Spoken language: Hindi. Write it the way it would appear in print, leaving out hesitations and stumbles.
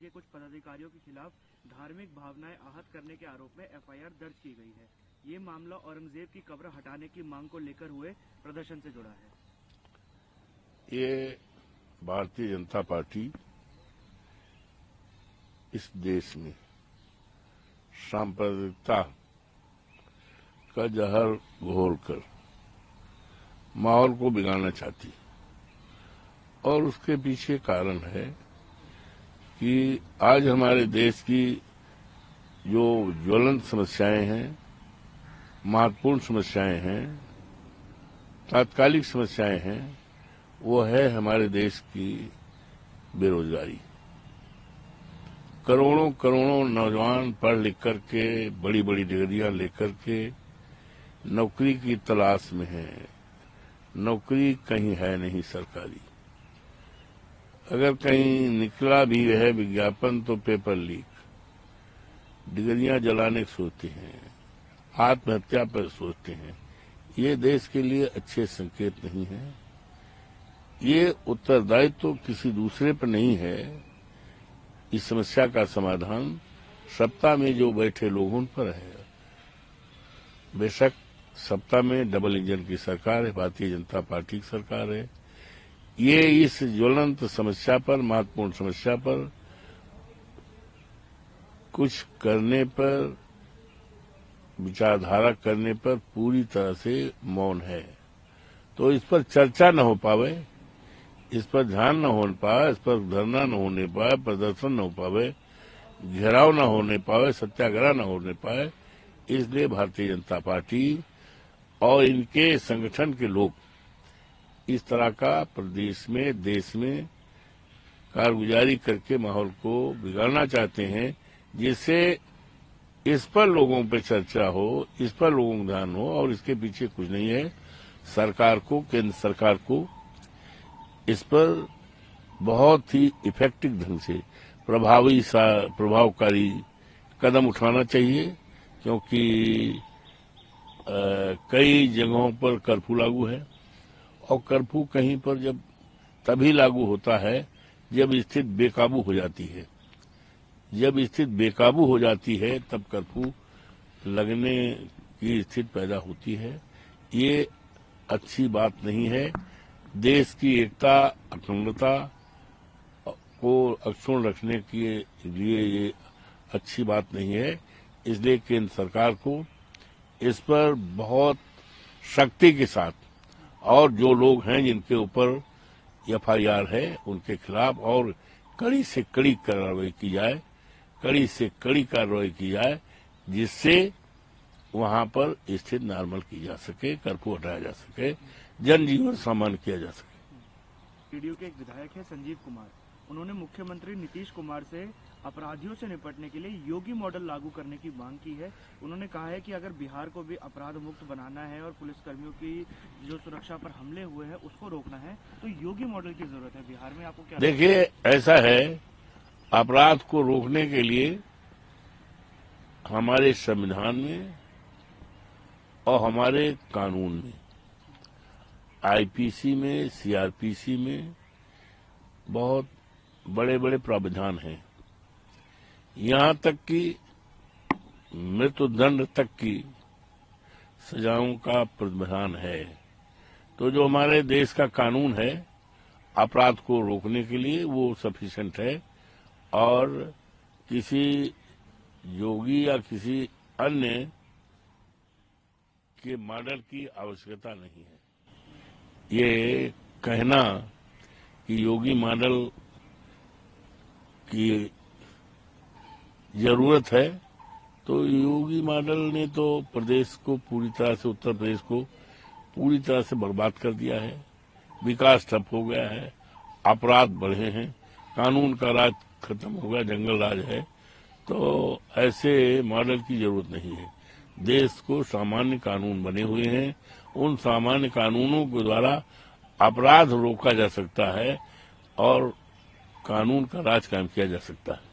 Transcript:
के कुछ पदाधिकारियों के खिलाफ धार्मिक भावनाएं आहत करने के आरोप में एफआईआर दर्ज की गई है। ये मामला औरंगजेब की कब्र हटाने की मांग को लेकर हुए प्रदर्शन से जुड़ा है। ये भारतीय जनता पार्टी इस देश में सांप्रदायिकता का जहर घोलकर माहौल को बिगाड़ना चाहती और उसके पीछे कारण है कि आज हमारे देश की जो ज्वलंत समस्याएं हैं, महत्वपूर्ण समस्याएं हैं, तात्कालिक समस्याएं हैं, वो है हमारे देश की बेरोजगारी। करोड़ों करोड़ों नौजवान पढ़ लिख करके बड़ी बड़ी डिग्रियां लेकर के नौकरी की तलाश में हैं। नौकरी कहीं है नहीं सरकारी। अगर कहीं निकला भी है विज्ञापन तो पेपर लीक, डिग्रियां जलाने सोचते हैं, आत्महत्या पर सोचते हैं। ये देश के लिए अच्छे संकेत नहीं है। ये उत्तरदायित्व तो किसी दूसरे पर नहीं है। इस समस्या का समाधान सत्ता में जो बैठे लोगों पर है। बेशक सत्ता में डबल इंजन की सरकार है, भारतीय जनता पार्टी की सरकार है। ये इस ज्वलंत समस्या पर, महत्वपूर्ण समस्या पर कुछ करने पर, विचारधारा करने पर पूरी तरह से मौन है। तो इस पर चर्चा न हो पावे, इस पर ध्यान न हो पाए, इस पर धरना न होने पाए, प्रदर्शन न हो पावे, घेराव न होने पाए, सत्याग्रह न होने पाए, इसलिए भारतीय जनता पार्टी और इनके संगठन के लोग इस तरह का प्रदेश में, देश में कारगुजारी करके माहौल को बिगाड़ना चाहते हैं, जिससे इस पर लोगों पे चर्चा हो, इस पर लोगों का ध्यान हो। और इसके पीछे कुछ नहीं है। सरकार को, केंद्र सरकार को इस पर बहुत ही इफेक्टिव ढंग से प्रभावकारी कदम उठाना चाहिए, क्योंकि कई जगहों पर कर्फ्यू लागू है और कर्फ्यू कहीं पर जब तभी लागू होता है जब स्थिति बेकाबू हो जाती है। जब स्थिति बेकाबू हो जाती है तब कर्फ्यू लगने की स्थिति पैदा होती है। ये अच्छी बात नहीं है। देश की एकता, अखंडता को अक्षुण्ण रखने के लिए ये अच्छी बात नहीं है। इसलिए केंद्र सरकार को इस पर बहुत सख्ती के साथ, और जो लोग हैं जिनके ऊपर एफआईआर है उनके खिलाफ और कड़ी से कड़ी कार्रवाई की जाए, कड़ी से कड़ी कार्रवाई की जाए, जिससे वहां पर स्थिति नॉर्मल की जा सके, कर्फ्यू हटाया जा सके, जनजीवन सामान्य किया जा सके। पीडीयू के एक विधायक है संजीव कुमार, उन्होंने मुख्यमंत्री नीतीश कुमार से अपराधियों से निपटने के लिए योगी मॉडल लागू करने की मांग की है। उन्होंने कहा है कि अगर बिहार को भी अपराध मुक्त बनाना है और पुलिसकर्मियों की जो सुरक्षा पर हमले हुए हैं उसको रोकना है तो योगी मॉडल की जरूरत है। बिहार में आपको क्या? देखिए, ऐसा है, अपराध को रोकने के लिए हमारे संविधान में और हमारे कानून में, आईपीसी में, सीआरपीसी में बहुत बड़े बड़े प्रावधान हैं। यहां तक कि मृत्युदंड तक की सजाओं का प्रावधान है। तो जो हमारे देश का कानून है अपराध को रोकने के लिए, वो सफिशिएंट है और किसी योगी या किसी अन्य के मॉडल की आवश्यकता नहीं है। ये कहना कि योगी मॉडल की जरूरत है, तो योगी मॉडल ने तो प्रदेश को पूरी तरह से, उत्तर प्रदेश को पूरी तरह से बर्बाद कर दिया है। विकास ठप हो गया है, अपराध बढ़े हैं, कानून का राज खत्म हो गया, जंगल राज है। तो ऐसे मॉडल की जरूरत नहीं है। देश को सामान्य कानून बने हुए हैं, उन सामान्य कानूनों के द्वारा अपराध रोका जा सकता है और कानून का राज कायम किया जा सकता है।